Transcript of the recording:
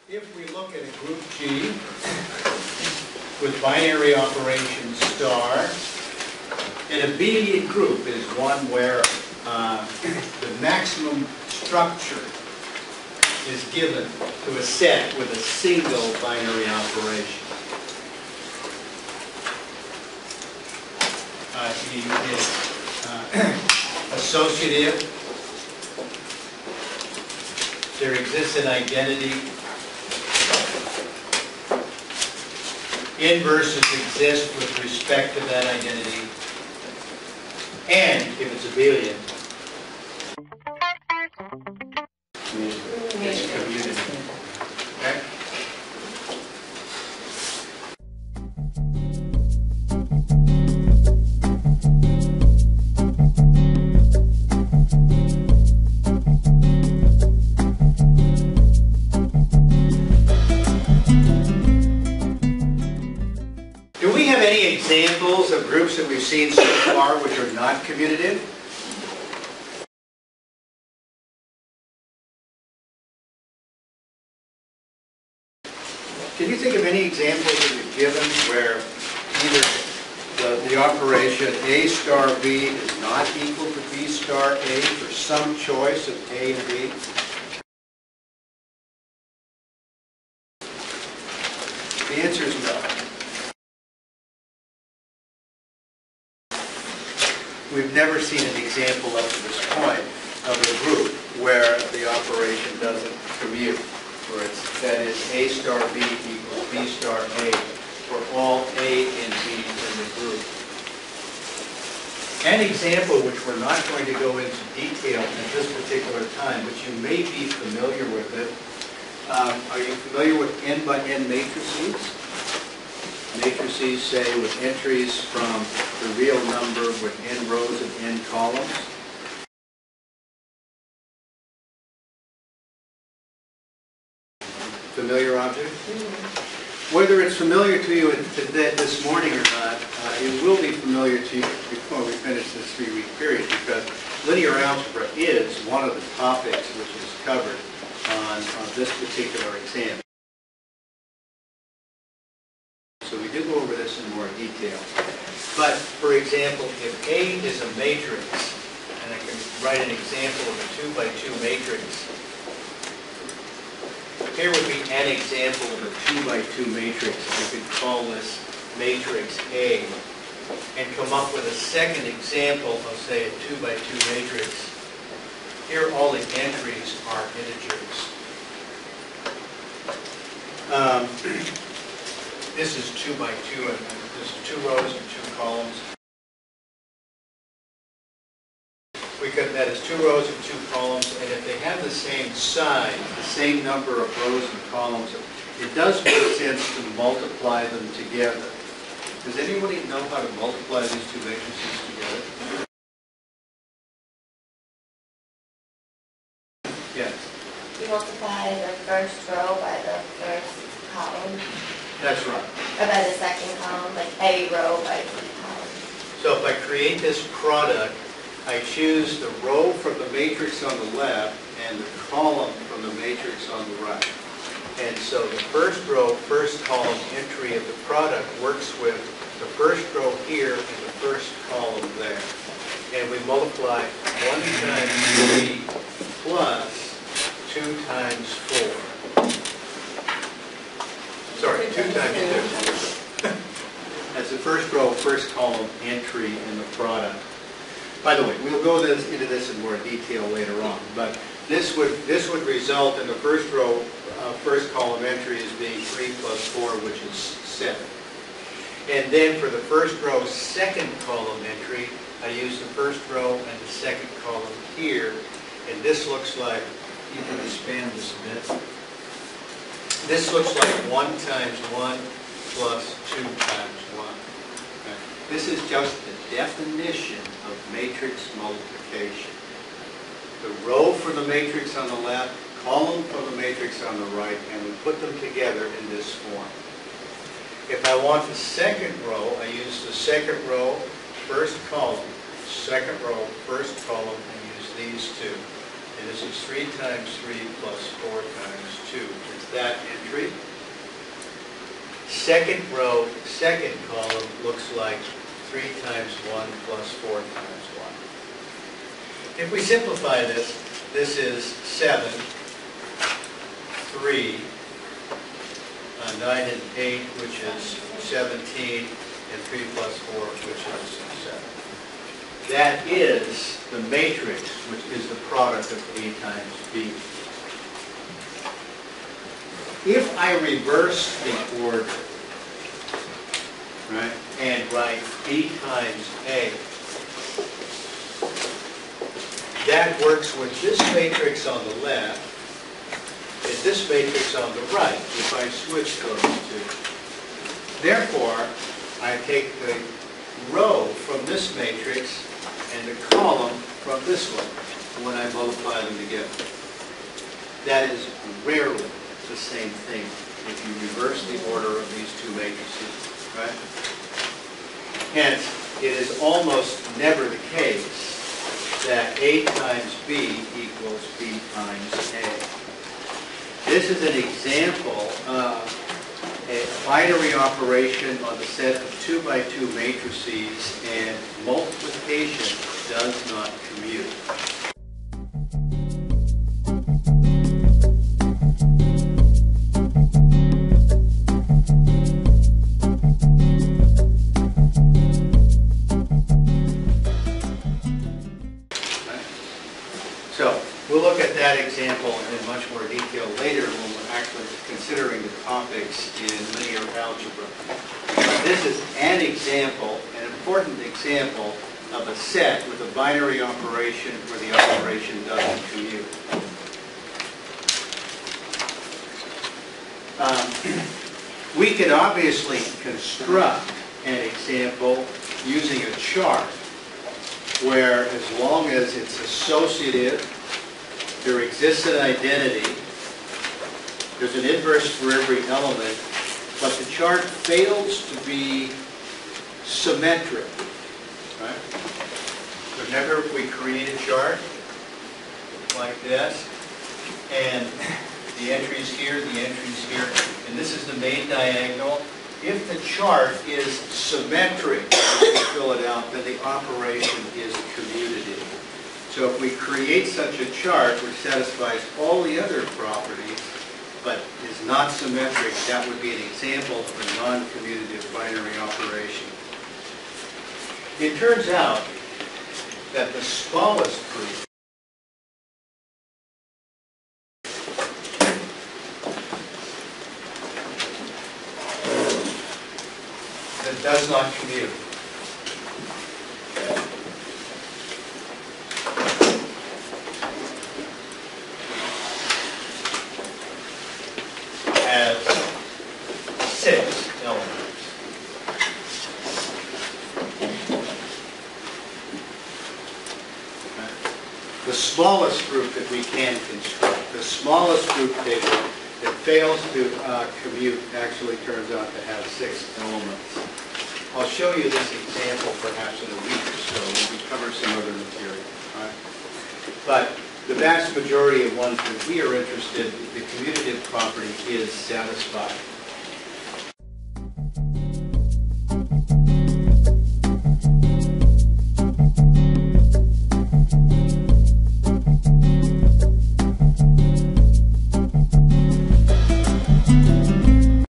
If we look at a group G with binary operation star, an abelian group is one where the maximum structure is given to a set with a single binary operation. He is associative. There exists an identity. Inverses exist with respect to that identity. And if it's abelian, it's community. Okay? Do we have any examples of groups that we've seen so far which are not commutative? Can you think of any examples that we've given where either the operation A star B is not equal to B star A for some choice of A and B? The answer is no. We've never seen an example up to this point of a group where the operation doesn't commute, where that is A star B equals B star A for all A and B in the group. An example which we're not going to go into detail at this particular time, but you may be familiar with it. Are you familiar with n by n matrices? Matrices, say, with entries from the real number with n rows and n columns. Familiar object? Whether it's familiar to you this morning or not, it will be familiar to you before we finish this 3-week period, because linear algebra is one of the topics which is covered on this particular exam. So we do go over this in more detail. But, for example, if A is a matrix, and I can write an example of a 2-by-2 matrix, here would be an example of a 2-by-2 matrix. You could call this matrix A, and come up with a second example of, say, a 2-by-2 matrix. Here all the entries are integers. This is 2-by-2, and there's 2 rows and 2 columns. That is 2 rows and 2 columns, and if they have the same size, the same number of rows and columns, it does make sense to multiply them together. Does anybody know how to multiply these 2 matrices together? Yes? You multiply the first row by the first column. That's right. Or by the second column, like a row by the column. So if I create this product, I choose the row from the matrix on the left and the column from the matrix on the right. And so the first row, first column entry of the product works with the first row here and the first column there. And we multiply 1 times 3 plus 2 times 4. Sorry, 2 times 2. That's the first row, first column entry in the product. By the way, we'll go into this in more detail later on, but this would result in the first row, first column entry as being 3 plus 4, which is 7. And then for the first row, second column entry, I use the first row and the second column here, and this looks like, you can expand this a bit. This looks like 1 times 1 plus 2 times 1. Okay. This is just the definition of matrix multiplication. The row for the matrix on the left, column for the matrix on the right, and we put them together in this form. If I want the second row, I use the second row, first column, second row, first column, and use these two. And this is 3 times 3 plus 4 times 2. It's that entry. Second row, second column looks like 3 times 1 plus 4 times 1. If we simplify this, this is 7, 3, 9 and 8, which is 17, and 3 plus 4, which is 7. That is the matrix, which is the product of A times B. If I reverse the order, right, and write B times A, that works with this matrix on the left and this matrix on the right, if I switch those two. Therefore, I take the row from this matrix and the column from this one when I multiply them together. That is rarely the same thing if you reverse the order of these two matrices, right? Hence, it is almost never the case that A times B equals B times A. This is an example of a binary operation on the set of 2 by 2 matrices, and multiplication does not commute. So we'll look at that example in much more detail later when we're actually considering the topics in linear algebra. This is an example, an important example of a set with a binary operation where the operation doesn't commute. We could obviously construct an example using a chart where, as long as it's associative, there exists an identity, there's an inverse for every element, but the chart fails to be symmetric, right? Remember, if we create a chart like this, and the entries here, the entries here, and this is the main diagonal. If the chart is symmetric, as we fill it out, then the operation is commutative. So if we create such a chart which satisfies all the other properties, but is not symmetric, that would be an example of a non-commutative binary operation. It turns out that the smallest proof that does not commute has 6 elements. The smallest group that we can construct, the smallest group table that fails to commute actually turns out to have 6 elements. I'll show you this example perhaps in a week or so when we cover some other material. Right? But the vast majority of ones that we are interested in, the commutative property is satisfied.